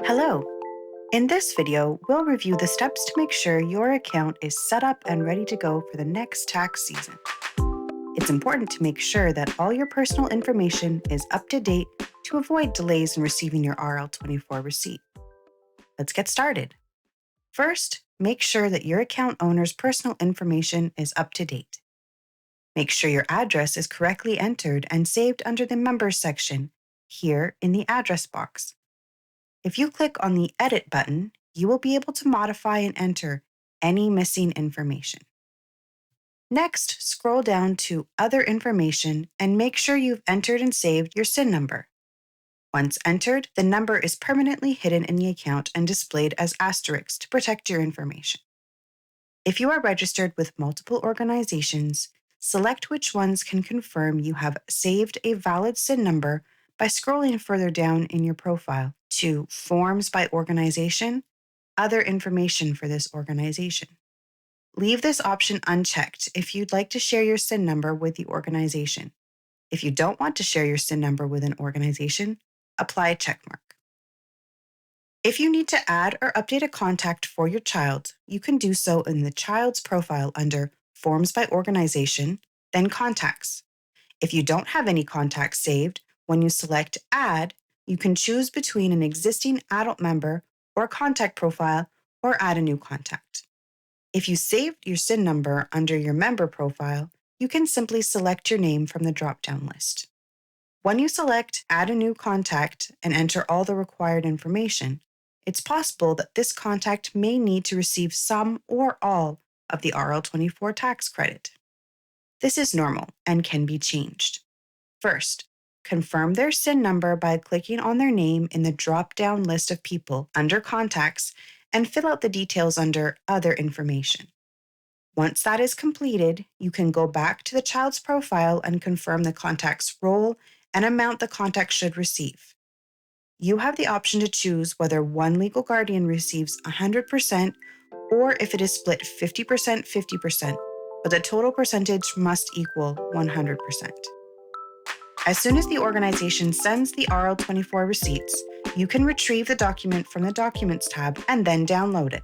Hello. In this video, we'll review the steps to make sure your account is set up and ready to go for the next tax season. It's important to make sure that all your personal information is up to date to avoid delays in receiving your RL-24 receipt. Let's get started. First, make sure that your account owner's personal information is up to date. Make sure your address is correctly entered and saved under the Members section here in the address box. If you click on the Edit button, you will be able to modify and enter any missing information. Next, scroll down to Other Information and make sure you've entered and saved your SIN number. Once entered, the number is permanently hidden in the account and displayed as asterisks to protect your information. If you are registered with multiple organizations, select which ones can confirm you have saved a valid SIN number by scrolling further down in your profile to Forms by Organization, Other Information for this organization. Leave this option unchecked if you'd like to share your SIN number with the organization. If you don't want to share your SIN number with an organization, apply a checkmark. If you need to add or update a contact for your child, you can do so in the child's profile under Forms by Organization, then Contacts. If you don't have any contacts saved, when you select Add, you can choose between an existing adult member or contact profile or add a new contact. If you saved your SIN number under your member profile, you can simply select your name from the drop-down list. When you select Add a new contact and enter all the required information, it's possible that this contact may need to receive some or all of the RL-24 tax credit. This is normal and can be changed. First, confirm their SIN number by clicking on their name in the drop-down list of people under Contacts and fill out the details under Other Information. Once that is completed, you can go back to the child's profile and confirm the contact's role and amount the contact should receive. You have the option to choose whether one legal guardian receives 100% or if it is split 50%, 50%, but the total percentage must equal 100%. As soon as the organization sends the RL-24 receipts, you can retrieve the document from the Documents tab and then download it.